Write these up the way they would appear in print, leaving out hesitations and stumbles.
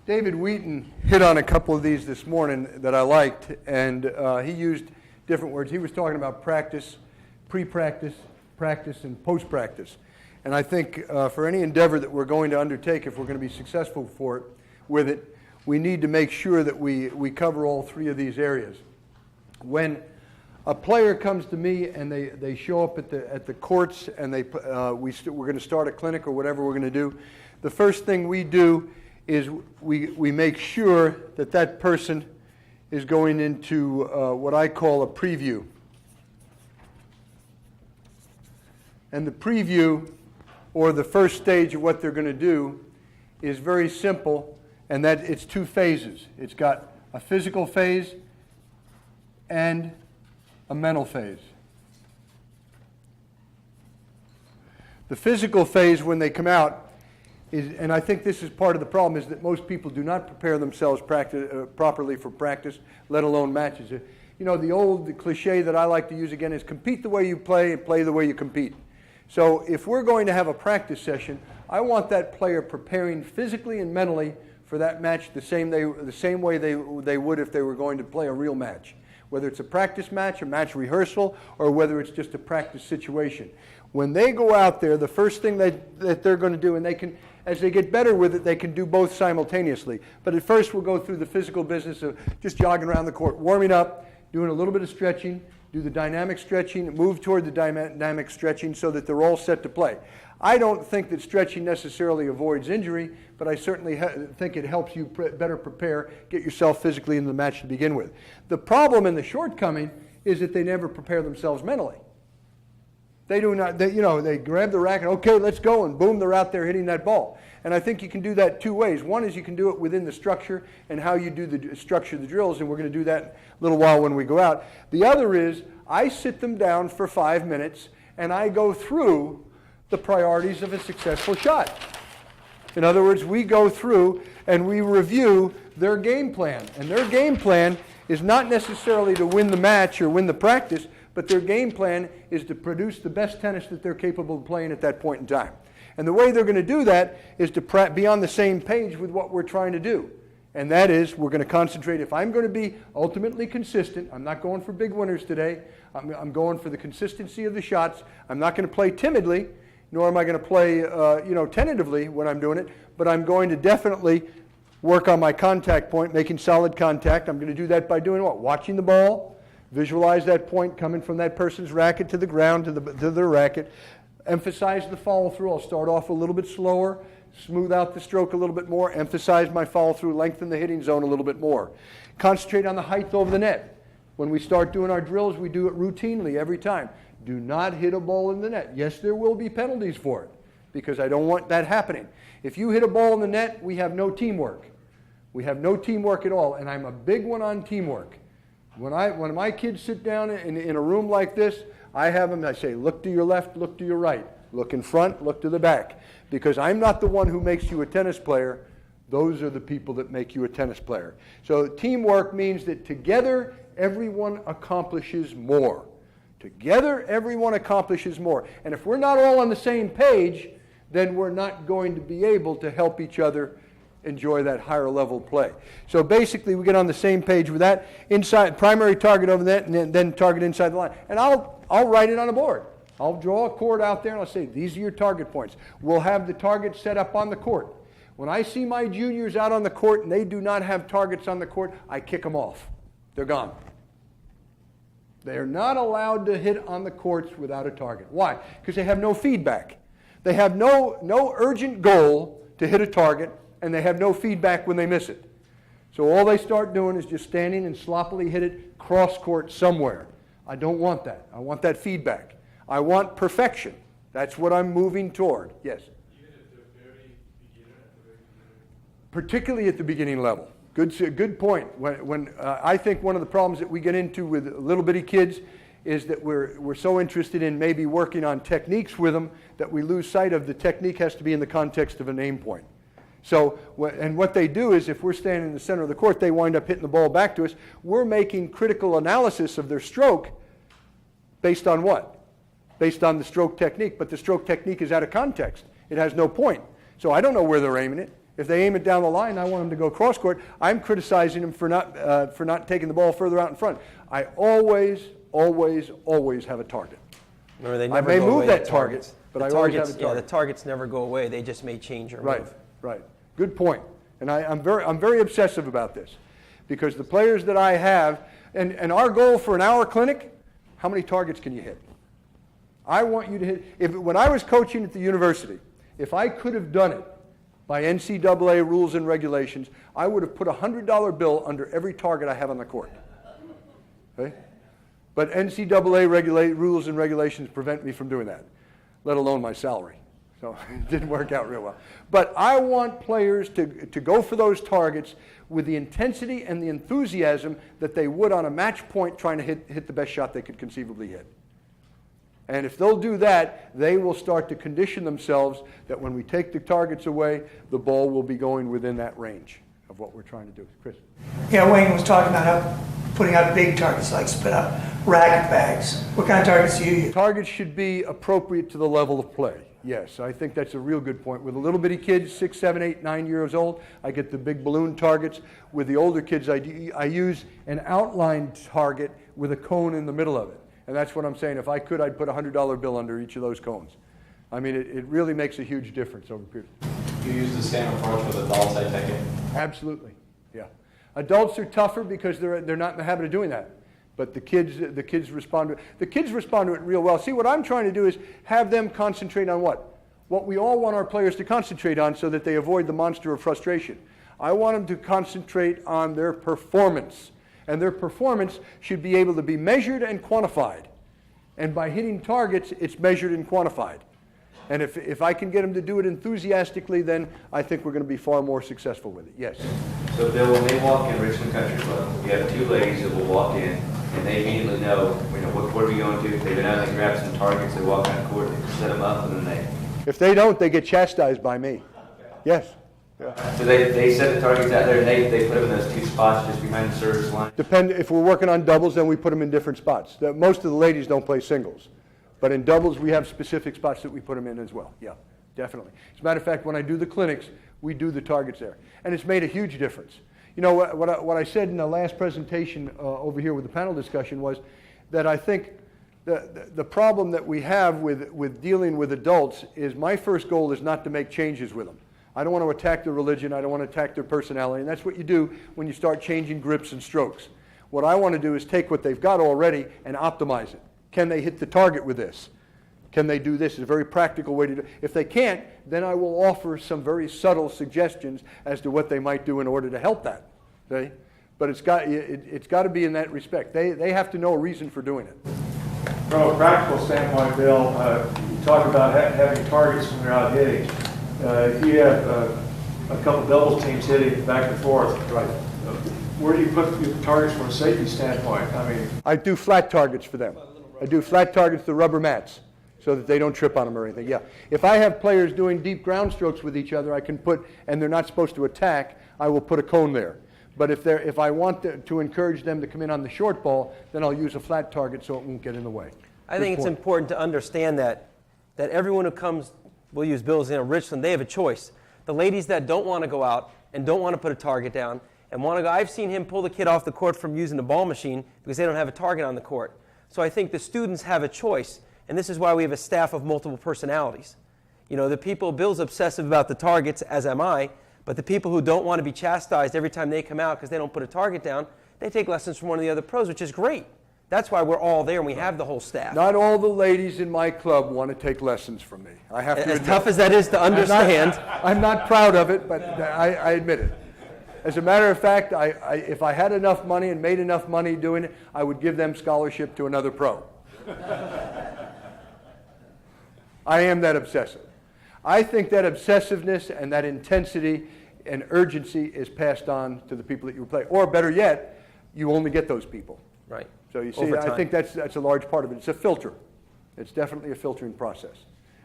David Wheaton hit on a couple of these this morning that I liked, and he used different words. He was talking about practice, pre-practice, practice, and post-practice. And I think for any endeavor that we're going to undertake, if we're going to be successful with it, we need to make sure that we cover all three of these areas. When a player comes to me and they show up at the courts and we're going to start a clinic or whatever we're going to do, the first thing we do is we make sure that that person is going into what I call a preview. And the preview, or the first stage of what they're going to do, is very simple, and that it's two phases. It's got a physical phase and a mental phase. The physical phase, when they come out, and I think this is part of the problem, is that most people do not prepare themselves properly for practice, let alone matches. You know, the cliche that I like to use again is compete the way you play and play the way you compete. So if we're going to have a practice session, I want that player preparing physically and mentally for that match the same way they would if they were going to play a real match. Whether it's a practice match, a match rehearsal, or whether it's just a practice situation. When they go out there, the first thing that they're going to do, and they can, as they get better with it, they can do both simultaneously. But at first we'll go through the physical business of just jogging around the court, warming up, doing a little bit of stretching, do the dynamic stretching, move toward the dynamic stretching so that they're all set to play. I don't think that stretching necessarily avoids injury, but I certainly think it helps you better prepare, get yourself physically in the match to begin with. The problem and the shortcoming is that they never prepare themselves mentally. They do not, they grab the racket, okay, let's go, and boom, they're out there hitting that ball. And I think you can do that two ways. One is you can do it within the structure and how you do the structure of the drills, and we're going to do that a little while when we go out. The other is I sit them down for 5 minutes and I go through the priorities of a successful shot. In other words, we go through and we review their game plan. And their game plan is not necessarily to win the match or win the practice, but their game plan is to produce the best tennis that they're capable of playing at that point in time. And the way they're going to do that is to be on the same page with what we're trying to do. And that is, we're going to concentrate. If I'm going to be ultimately consistent, I'm not going for big winners today. I'm going for the consistency of the shots. I'm not going to play timidly, nor am I going to play tentatively when I'm doing it, but I'm going to definitely work on my contact point, making solid contact. I'm going to do that by doing what? Watching the ball, visualize that point coming from that person's racket to the ground, to the racket. Emphasize the follow-through. I'll start off a little bit slower, smooth out the stroke a little bit more, emphasize my follow-through, lengthen the hitting zone a little bit more. Concentrate on the height over the net. When we start doing our drills, we do it routinely every time. Do not hit a ball in the net. Yes, there will be penalties for it, because I don't want that happening. If you hit a ball in the net, we have no teamwork. We have no teamwork at all, and I'm a big one on teamwork. When my kids sit down in a room like this, I have them, I say, look to your left, look to your right. Look in front, look to the back. Because I'm not the one who makes you a tennis player. Those are the people that make you a tennis player. So teamwork means that together, everyone accomplishes more. Together, everyone accomplishes more. And if we're not all on the same page, then we're not going to be able to help each other enjoy that higher level play. So basically, we get on the same page with that. Inside, primary target over that, and then target inside the line. And I'll write it on a board. I'll draw a chord out there, and I'll say, these are your target points. We'll have the target set up on the court. When I see my juniors out on the court and they do not have targets on the court, I kick them off. They're gone. They're not allowed to hit on the courts without a target. Why? Because they have no feedback. They have no urgent goal to hit a target, and they have no feedback when they miss it. So all they start doing is just standing and sloppily hit it cross court somewhere. I don't want that. I want that feedback. I want perfection. That's what I'm moving toward. Yes? Even at the very beginner, Particularly at the beginning level. Good point. When I think one of the problems that we get into with little bitty kids is that we're so interested in maybe working on techniques with them that we lose sight of the technique has to be in the context of an aim point. So, and what they do is if we're standing in the center of the court, they wind up hitting the ball back to us. We're making critical analysis of their stroke based on what? Based on the stroke technique, but the stroke technique is out of context. It has no point. So I don't know where they're aiming it. If they aim it down the line, I want them to go cross court. I'm criticizing them for not taking the ball further out in front. I always have a target. Remember, they I never may go move away, that the target, targets. but The I always have a targets- target. Yeah, the targets never go away. They just may change or move. Right. Good point. And I'm very obsessive about this, because the players that I have, and our goal for an hour clinic, how many targets can you hit? I want you to hit. When I was coaching at the university, if I could have done it by NCAA rules and regulations, I would have put a $100 bill under every target I have on the court. Okay? But NCAA rules and regulations prevent me from doing that, let alone my salary. So it didn't work out real well. But I want players to go for those targets with the intensity and the enthusiasm that they would on a match point trying to hit the best shot they could conceivably hit. And if they'll do that, they will start to condition themselves that when we take the targets away, the ball will be going within that range of what we're trying to do. Chris? Yeah, Wayne was talking about putting out big targets, like spit out racket bags. What kind of targets do you use? Targets should be appropriate to the level of play. Yes, I think that's a real good point. With the little bitty kids, 6, 7, 8, 9 years old, I get the big balloon targets. With the older kids, I use an outline target with a cone in the middle of it. And that's what I'm saying. If I could, I'd put a $100 bill under each of those cones. I mean, it really makes a huge difference over a period. You use the same approach with adults, I take it? Absolutely, yeah. Adults are tougher because they're not in the habit of doing that. But the kids respond to it. The kids respond to it real well. See, what I'm trying to do is have them concentrate on what? What we all want our players to concentrate on so that they avoid the monster of frustration. I want them to concentrate on their performance. And their performance should be able to be measured and quantified. And by hitting targets, it's measured and quantified. And if I can get them to do it enthusiastically, then I think we're going to be far more successful with it. Yes? So Bill, when they walk in Richland Country Club, you have two ladies that will walk in, and they immediately know, what are we going to? They go down, they grab some targets, they walk on the court, they set them up, and then If they don't, they get chastised by me. Yes? so they set the targets out there, and they put them in those two spots just behind the service line. If we're working on doubles, then we put them in different spots. Most of the ladies don't play singles. But in doubles, we have specific spots that we put them in as well. Yeah, definitely. As a matter of fact, when I do the clinics, we do the targets there. And it's made a huge difference. You know, what I said in the last presentation over here with the panel discussion was that I think the problem that we have with dealing with adults is my first goal is not to make changes with them. I don't want to attack their religion. I don't want to attack their personality. And that's what you do when you start changing grips and strokes. What I want to do is take what they've got already and optimize it. Can they hit the target with this? Can they do this? It's a very practical way to do it. If they can't, then I will offer some very subtle suggestions as to what they might do in order to help that. Okay? But it's got to be in that respect. They have to know a reason for doing it. From a practical standpoint, Bill, you talk about having targets when you're out hitting. If you have a couple double teams hitting back and forth, Right. Where do you put your targets from a safety standpoint? I mean, I do flat targets for them. I do flat targets to rubber mats so that they don't trip on them or anything. Yeah. If I have players doing deep ground strokes with each other, I can put, and they're not supposed to attack, I will put a cone there. But if I want to encourage them to come in on the short ball, then I'll use a flat target so it won't get in the way. I think it's important to understand that everyone who comes, we'll use Bill's in Richland, they have a choice. The ladies that don't want to go out and don't want to put a target down and want to go, I've seen him pull the kid off the court from using the ball machine because they don't have a target on the court. So I think the students have a choice, and this is why we have a staff of multiple personalities. You know, the people, Bill's obsessive about the targets, as am I, but the people who don't want to be chastised every time they come out because they don't put a target down, they take lessons from one of the other pros, which is great. That's why we're all there and we have the whole staff. Not all the ladies in my club want to take lessons from me. I have to As admit. tough as that is to understand. I'm not proud of it, but I admit it. As a matter of fact, if I had enough money and made enough money doing it, I would give them scholarship to another pro. I am that obsessive. I think that obsessiveness and that intensity and urgency is passed on to the people that you play. Or better yet, you only get those people. Right. So you see, Over I time. think that's a large part of it. It's a filter. It's definitely a filtering process.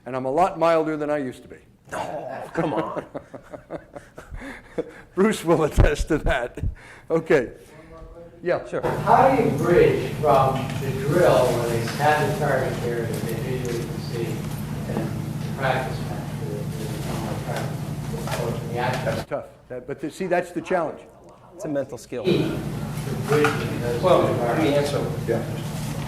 And I'm a lot milder than I used to be. Oh, come on. Bruce will attest to that. Okay. Yeah. Sure. How do you bridge from the drill where they have the target here that they visually can see and the practice match where they become more practice, the approach, the aspect That's tough. See, that's the challenge. It's a mental skill. Well, let me answer. Yeah.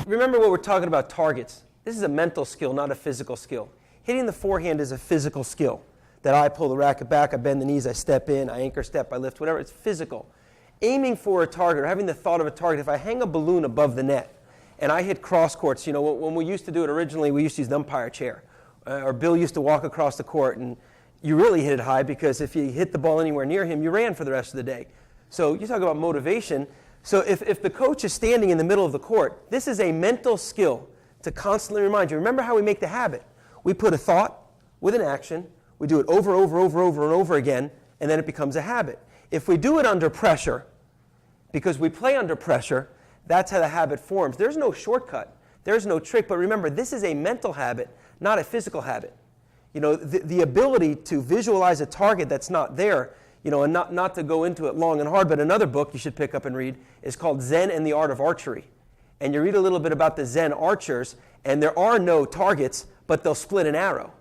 Remember what we're talking about, targets. This is a mental skill, not a physical skill. Hitting the forehand is a physical skill. That I pull the racket back, I bend the knees, I step in, I anchor step, I lift, whatever. It's physical. Aiming for a target or having the thought of a target, if I hang a balloon above the net and I hit cross courts, you know, when we used to do it originally, we used to use an umpire chair. Or Bill used to walk across the court and you really hit it high because if you hit the ball anywhere near him, you ran for the rest of the day. So you talk about motivation. So if the coach is standing in the middle of the court, this is a mental skill to constantly remind you. Remember how we make the habit. We put a thought with an action. We do it over and over again, and then it becomes a habit. If we do it under pressure, because we play under pressure, that's how the habit forms. There's no shortcut. There's no trick. But remember, this is a mental habit, not a physical habit. You know, the ability to visualize a target that's not there, you know, and not to go into it long and hard, but another book you should pick up and read is called Zen and the Art of Archery. And you read a little bit about the Zen archers, and there are no targets, but they'll split an arrow.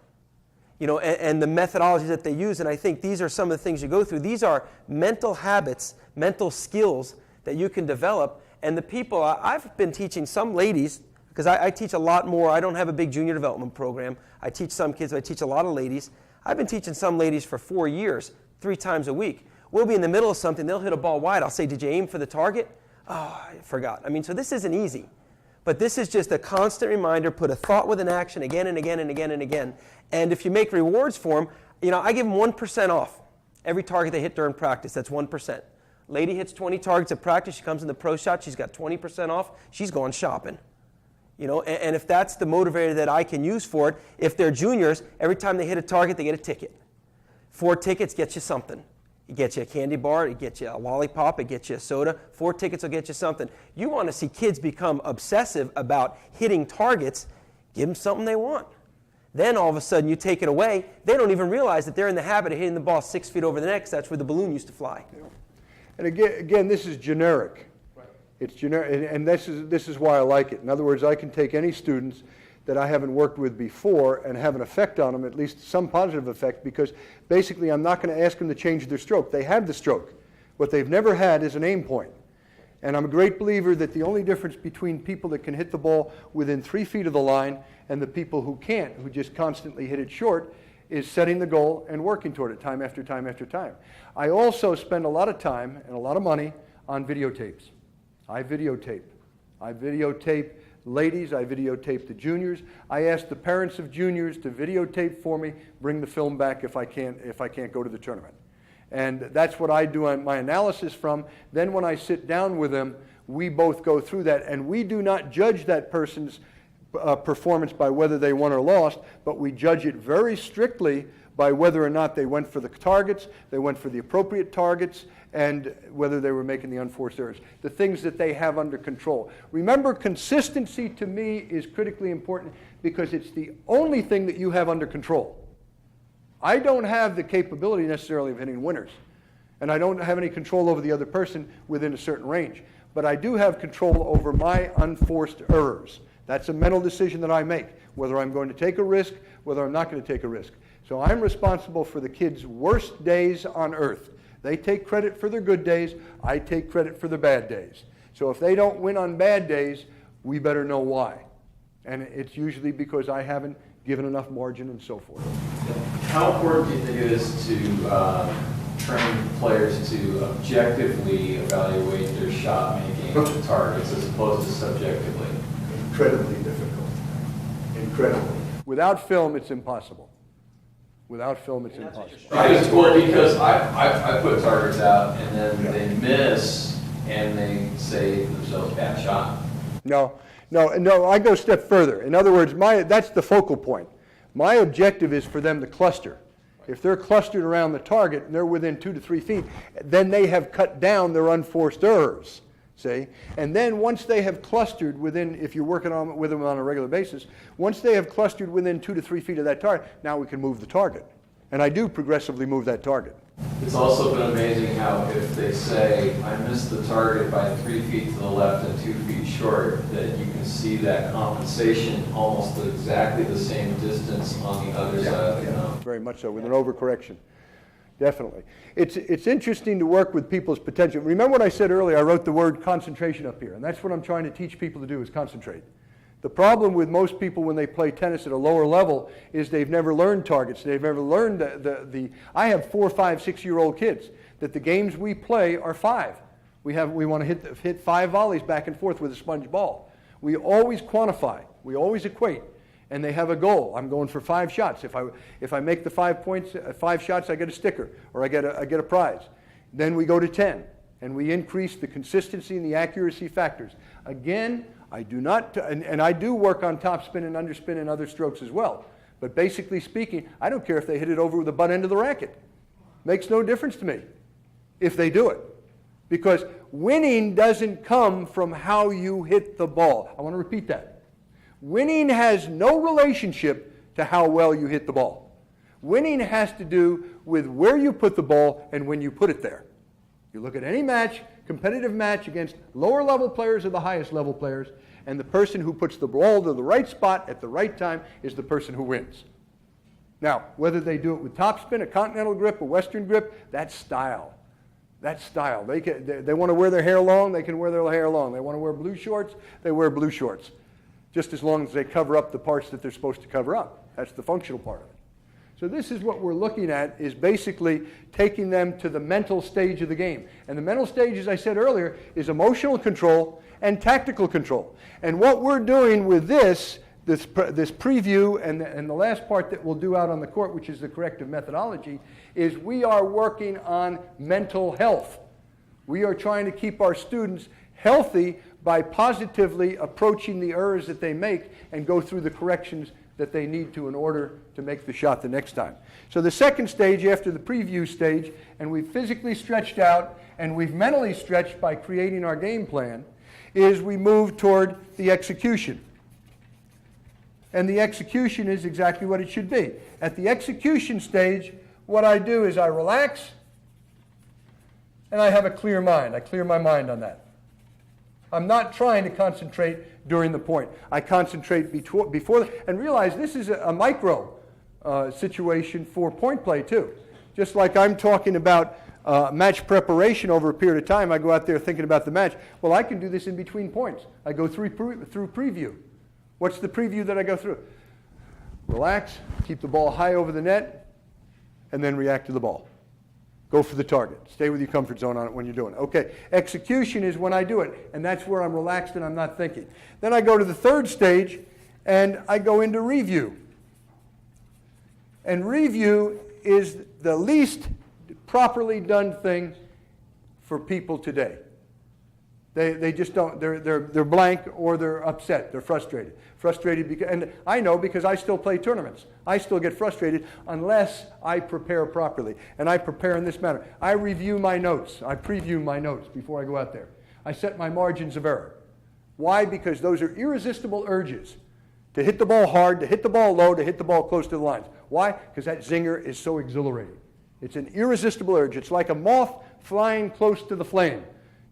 You know, and the methodologies that they use, and I think these are some of the things you go through. These are mental habits, mental skills that you can develop. And the people, I've been teaching some ladies, because I teach a lot more. I don't have a big junior development program. I teach some kids, but I teach a lot of ladies. I've been teaching some ladies for 4 years, 3 times a week. We'll be in the middle of something, they'll hit a ball wide. I'll say, did you aim for the target? Oh, I forgot. I mean, so this isn't easy. But this is just a constant reminder, put a thought with an action again and again and again and again. And if you make rewards for them, you know, I give them 1% off every target they hit during practice. That's 1%. Lady hits 20 targets at practice. She comes in the pro shot. She's got 20% off. She's going shopping. You know, and if that's the motivator that I can use for it, if they're juniors, every time they hit a target, they get a ticket. 4 tickets gets you something. It gets you a candy bar, it gets you a lollipop, it gets you a soda. 4 tickets will get you something. You want to see kids become obsessive about hitting targets, give them something they want. Then all of a sudden you take it away, they don't even realize that they're in the habit of hitting the ball 6 feet over the net, 'cause that's where the balloon used to fly. And again, this is generic. Right. It's generic, and this is why I like it. In other words, I can take any students that I haven't worked with before and have an effect on them, at least some positive effect, because basically I'm not going to ask them to change their stroke. They have the stroke. What they've never had is an aim point. And I'm a great believer that the only difference between people that can hit the ball within 3 feet of the line and the people who can't, who just constantly hit it short, is setting the goal and working toward it time after time after time. I also spend a lot of time and a lot of money on videotapes. I videotape ladies, I videotape the juniors. I ask the parents of juniors to videotape for me, bring the film back if I can't go to the tournament. And that's what I do my analysis from. Then when I sit down with them, we both go through that, and we do not judge that person's performance by whether they won or lost, but we judge it very strictly by whether or not they went for the targets, they went for the appropriate targets, and whether they were making the unforced errors, the things that they have under control. Remember, consistency to me is critically important because it's the only thing that you have under control. I don't have the capability necessarily of hitting winners, and I don't have any control over the other person within a certain range, but I do have control over my unforced errors. That's a mental decision that I make, whether I'm going to take a risk, whether I'm not going to take a risk. So I'm responsible for the kids' worst days on earth. They take credit for their good days. I take credit for the bad days. So if they don't win on bad days, we better know why. And it's usually because I haven't given enough margin and so forth. How important do you think it is to train players to objectively evaluate their shot-making targets as opposed to subjectively? Incredibly difficult. Incredibly. Without film, it's impossible. Without film, it's impossible. Because I put targets out and then they miss and they say to themselves, bad shot. No, I go a step further. In other words, that's the focal point. My objective is for them to cluster. If they're clustered around the target and they're within 2 to 3 feet, then they have cut down their unforced errors. See? And then once they have clustered within, if you're working with them on a regular basis, once they have clustered within 2 to 3 feet of that target, now we can move the target. And I do progressively move that target. It's also been amazing how if they say, I missed the target by 3 feet to the left and 2 feet short, that you can see that compensation almost exactly the same distance on the other side of the mountain. Very much so, with an overcorrection. Definitely. It's interesting to work with people's potential. Remember what I said earlier, I wrote the word concentration up here, and that's what I'm trying to teach people to do is concentrate. The problem with most people when they play tennis at a lower level is they've never learned targets. They've never learned I have 4, 5, 6-year-old kids that the games we play are 5. We want to hit 5 volleys back and forth with a sponge ball. We always quantify. We always equate. And they have a goal. I'm going for 5 shots. If I make the 5 points, 5 shots, I get a sticker or I get a prize. Then we go to 10, and we increase the consistency and the accuracy factors. Again, I do not, and I do work on topspin and underspin and other strokes as well. But basically speaking, I don't care if they hit it over with the butt end of the racket. Makes no difference to me if they do it. Because winning doesn't come from how you hit the ball. I want to repeat that. Winning has no relationship to how well you hit the ball. Winning has to do with where you put the ball and when you put it there. You look at any match, competitive match against lower level players or the highest level players, and the person who puts the ball to the right spot at the right time is the person who wins. Now, whether they do it with topspin, a continental grip, a western grip, that's style. That's style. They want to wear their hair long, they can wear their hair long. They want to wear blue shorts, they wear blue shorts. Just as long as they cover up the parts that they're supposed to cover up. That's the functional part of it. So this is what we're looking at, is basically taking them to the mental stage of the game. And the mental stage, as I said earlier, is emotional control and tactical control. And what we're doing with this preview and the last part that we'll do out on the court, which is the corrective methodology, is we are working on mental health. We are trying to keep our students healthy by positively approaching the errors that they make and go through the corrections that they need to in order to make the shot the next time. So the second stage after the preview stage, and we've physically stretched out and we've mentally stretched by creating our game plan, is we move toward the execution. And the execution is exactly what it should be. At the execution stage, what I do is I relax and I have a clear mind. I clear my mind on that. I'm not trying to concentrate during the point. I concentrate before, and realize this is a micro situation for point play too. Just like I'm talking about match preparation over a period of time, I go out there thinking about the match. Well, I can do this in between points. I go through preview. What's the preview that I go through? Relax, keep the ball high over the net, and then react to the ball. Go for the target. Stay with your comfort zone on it when you're doing it. Okay, execution is when I do it, and that's where I'm relaxed and I'm not thinking. Then I go to the third stage, and I go into review. And review is the least properly done thing for people today. They just don't, they're blank or they're upset, they're frustrated. And I know because I still play tournaments. I still get frustrated unless I prepare properly. And I prepare in this manner. I review my notes. I preview my notes before I go out there. I set my margins of error. Why? Because those are irresistible urges. To hit the ball hard, to hit the ball low, to hit the ball close to the lines. Why? Because that zinger is so exhilarating. It's an irresistible urge. It's like a moth flying close to the flame.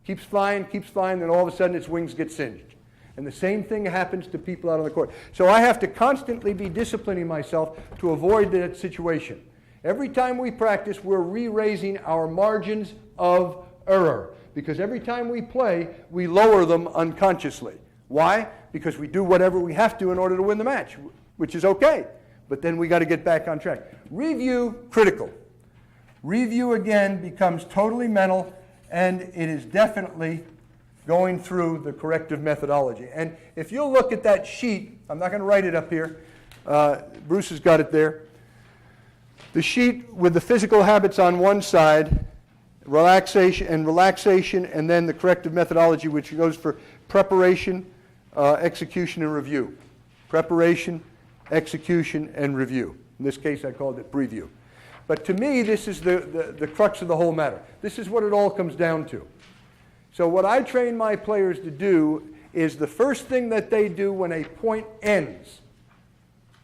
Keeps flying, then all of a sudden its wings get singed. And the same thing happens to people out on the court. So I have to constantly be disciplining myself to avoid that situation. Every time we practice, we're re-raising our margins of error. Because every time we play, we lower them unconsciously. Why? Because we do whatever we have to in order to win the match, which is okay. But then we got to get back on track. Review, critical. Review, again, becomes totally mental, and it is definitely going through the corrective methodology. And if you'll look at that sheet, I'm not going to write it up here. Bruce has got it there. The sheet with the physical habits on one side, relaxation, and then the corrective methodology, which goes for preparation, execution, and review. Preparation, execution, and review. In this case, I called it preview. But to me, this is the crux of the whole matter. This is what it all comes down to. So what I train my players to do is the first thing that they do when a point ends.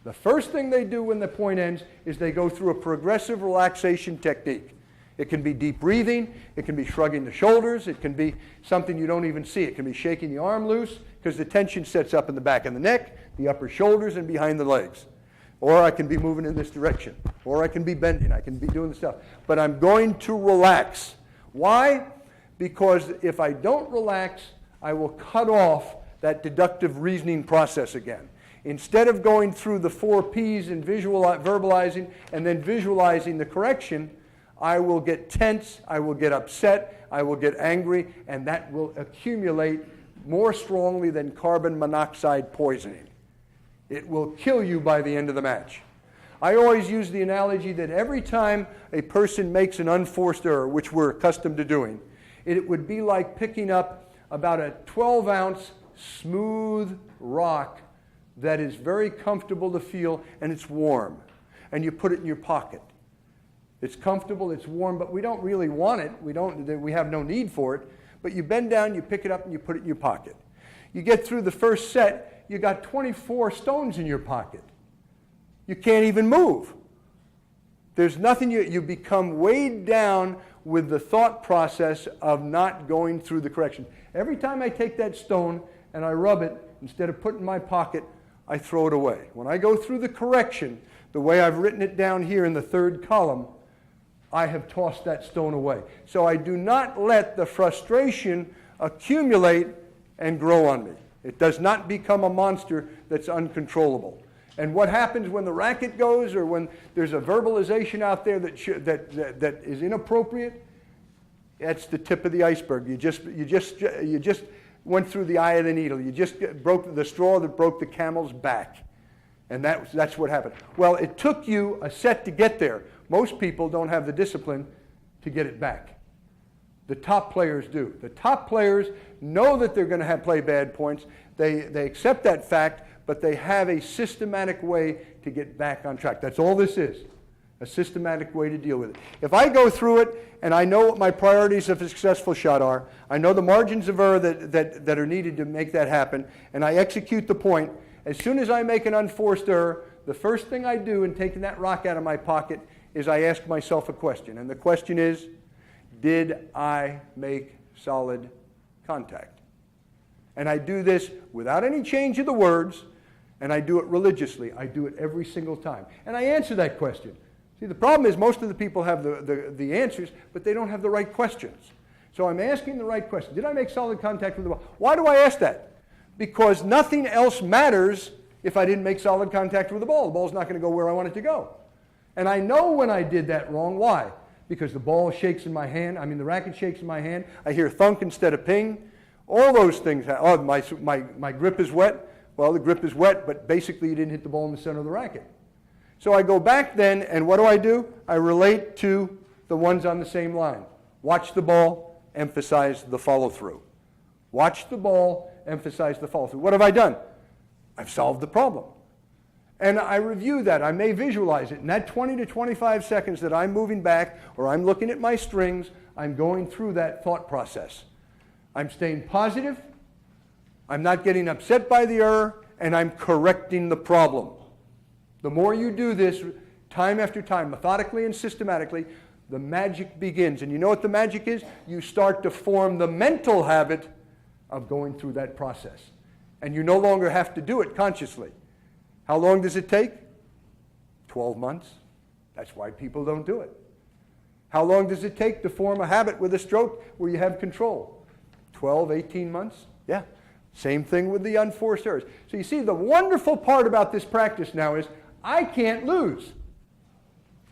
The first thing they do when the point ends is they go through a progressive relaxation technique. It can be deep breathing. It can be shrugging the shoulders. It can be something you don't even see. It can be shaking the arm loose because the tension sets up in the back of the neck, the upper shoulders, and behind the legs. Or I can be moving in this direction. or I can be bending, I can be doing the stuff. But I'm going to relax. Why? Because if I don't relax, I will cut off that deductive reasoning process again. Instead of going through the 4 Ps and verbalizing and then visualizing the correction, I will get tense, I will get upset, I will get angry, and that will accumulate more strongly than carbon monoxide poisoning. It will kill you by the end of the match. I always use the analogy that every time a person makes an unforced error, which we're accustomed to doing, it would be like picking up about a 12-ounce smooth rock that is very comfortable to feel, and it's warm. And you put it in your pocket. It's comfortable, it's warm, but we don't really want it. We have no need for it. But you bend down, you pick it up, and you put it in your pocket. You get through the first set, you got 24 stones in your pocket. You can't even move. There's nothing, you become weighed down with the thought process of not going through the correction. Every time I take that stone and I rub it, instead of putting it in my pocket, I throw it away. When I go through the correction, the way I've written it down here in the 3rd column, I have tossed that stone away. So I do not let the frustration accumulate and grow on me. It does not become a monster that's uncontrollable. And what happens when the racket goes or when there's a verbalization out there that is inappropriate? That's the tip of the iceberg. You just went through the eye of the needle. You just broke the straw that broke the camel's back. And that's what happened. Well, it took you a set to get there. Most people don't have the discipline to get it back. The top players do. The top players know that they're going to play bad points. They accept that fact, but they have a systematic way to get back on track. That's all this is, a systematic way to deal with it. If I go through it and I know what my priorities of a successful shot are, I know the margins of error that are needed to make that happen, and I execute the point, as soon as I make an unforced error, the first thing I do in taking that rock out of my pocket is I ask myself a question. And the question is, did I make solid contact? And I do this without any change of the words, and I do it religiously. I do it every single time. And I answer that question. See, the problem is most of the people have the answers, but they don't have the right questions. So I'm asking the right question. Did I make solid contact with the ball? Why do I ask that? Because nothing else matters if I didn't make solid contact with the ball. The ball's not going to go where I want it to go. And I know when I did that wrong. Why? Because the ball shakes in my hand. The racket shakes in my hand. I hear thunk instead of ping. All those things. Oh, my grip is wet. Well, the grip is wet, but basically you didn't hit the ball in the center of the racket. So I go back then, and what do? I relate to the ones on the same line. Watch the ball, emphasize the follow-through. Watch the ball, emphasize the follow-through. What have I done? I've solved the problem. And I review that. I may visualize it. In that 20 to 25 seconds that I'm moving back or I'm looking at my strings, I'm going through that thought process. I'm staying positive. I'm not getting upset by the error, and I'm correcting the problem. The more you do this time after time, methodically and systematically, the magic begins. And you know what the magic is? You start to form the mental habit of going through that process. And you no longer have to do it consciously. How long does it take? 12 months. That's why people don't do it. How long does it take to form a habit with a stroke where you have control? 12, 18 months? Yeah. Same thing with the unforced errors. So you see, the wonderful part about this practice now is I can't lose.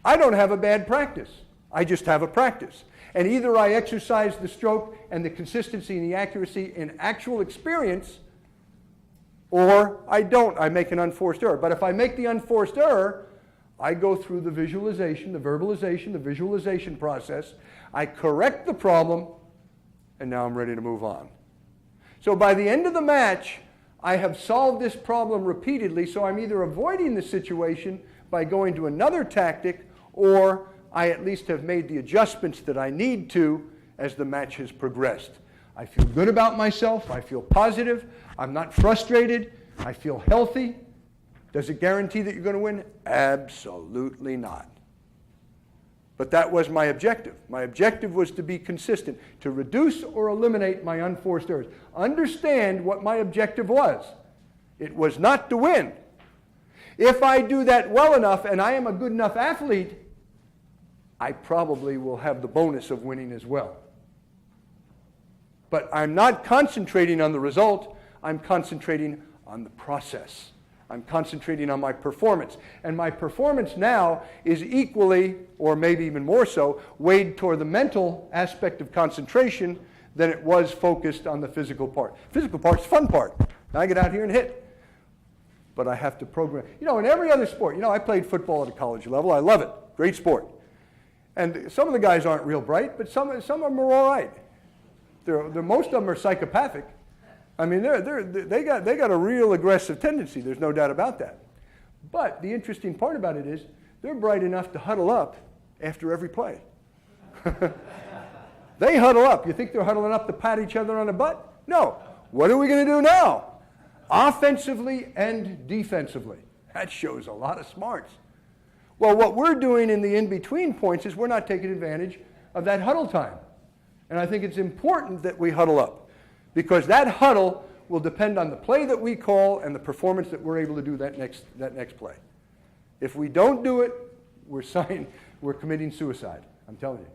I don't have a bad practice. I just have a practice. And either I exercise the stroke and the consistency and the accuracy in actual experience, or I don't. I make an unforced error. But if I make the unforced error, I go through the visualization, the verbalization, the visualization process. I correct the problem, and now I'm ready to move on. So by the end of the match, I have solved this problem repeatedly, so I'm either avoiding the situation by going to another tactic, or I at least have made the adjustments that I need to as the match has progressed. I feel good about myself. I feel positive. I'm not frustrated. I feel healthy. Does it guarantee that you're going to win? Absolutely not. But that was my objective. My objective was to be consistent, to reduce or eliminate my unforced errors. Understand what my objective was. It was not to win. If I do that well enough and I am a good enough athlete, I probably will have the bonus of winning as well. But I'm not concentrating on the result, I'm concentrating on the process. I'm concentrating on my performance. And my performance now is equally, or maybe even more so, weighed toward the mental aspect of concentration than it was focused on the physical part. Physical part's the fun part. I get out here and hit. But I have to program. You know, in every other sport, you know, I played football at a college level. I love it. Great sport. And some of the guys aren't real bright, but some of them are all right. Most of them are psychopathic. I mean, they got a real aggressive tendency. There's no doubt about that. But the interesting part about it is they're bright enough to huddle up after every play. They huddle up. You think they're huddling up to pat each other on the butt? No. What are we going to do now? Offensively and defensively. That shows a lot of smarts. Well, what we're doing in the in-between points is we're not taking advantage of that huddle time. And I think it's important that we huddle up, because that huddle will depend on the play that we call and the performance that we're able to do that next play. If we don't do it, we're committing suicide. I'm telling you.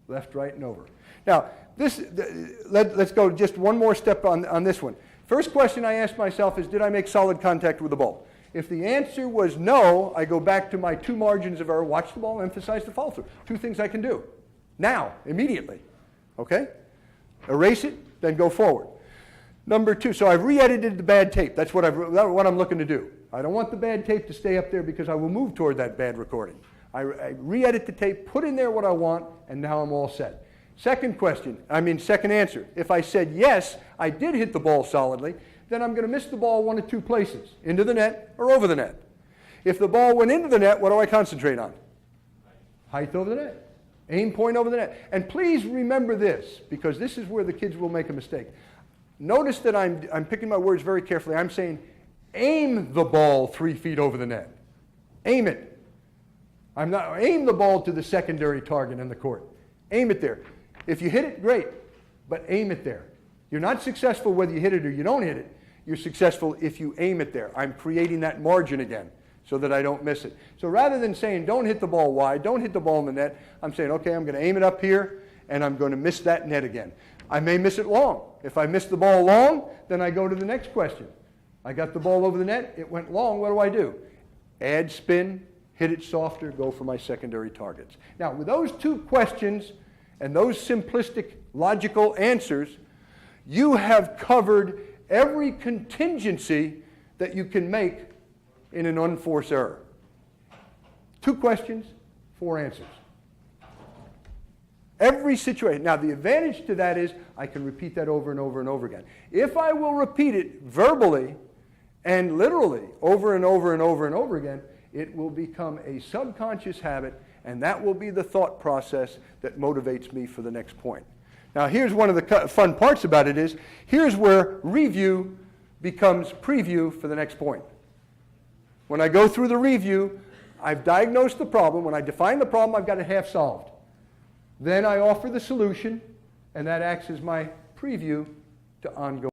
Left, right, and over. Now, let's go just one more step on this one. First question I asked myself is, did I make solid contact with the ball? If the answer was no, I go back to my 2 margins of error: watch the ball, emphasize the follow-through. 2 things I can do. Now, immediately. Okay? Erase it, then go forward. Number 2, so I've re-edited the bad tape. That's what I'm looking to do. I don't want the bad tape to stay up there because I will move toward that bad recording. I re-edit the tape, put in there what I want, and now I'm all set. Second answer. If I said yes, I did hit the ball solidly, then I'm going to miss the ball 1 of 2 places, into the net or over the net. If the ball went into the net, what do I concentrate on? Height over the net. Aim point over the net. And please remember this, because this is where the kids will make a mistake. Notice that I'm picking my words very carefully. I'm saying aim the ball 3 feet over the net. Aim it. Aim the ball to the secondary target in the court. Aim it there. If you hit it, great, but aim it there. You're not successful whether you hit it or you don't hit it. You're successful if you aim it there. I'm creating that margin again so that I don't miss it. So rather than saying don't hit the ball wide, don't hit the ball in the net, I'm saying, okay, I'm going to aim it up here, and I'm going to miss that net again. I may miss it long. If I miss the ball long, then I go to the next question. I got the ball over the net, it went long, what do? Add spin, hit it softer, go for my secondary targets. Now, with those 2 questions and those simplistic logical answers, you have covered every contingency that you can make in an unforced error. 2 questions, 4 answers. Every situation. Now, the advantage to that is I can repeat that over and over and over again. If I will repeat it verbally and literally over and over and over and over again, it will become a subconscious habit, and that will be the thought process that motivates me for the next point. Now, here's one of the fun parts about it is, here's where review becomes preview for the next point. When I go through the review, I've diagnosed the problem. When I define the problem, I've got it half solved. Then I offer the solution, and that acts as my preview to ongoing.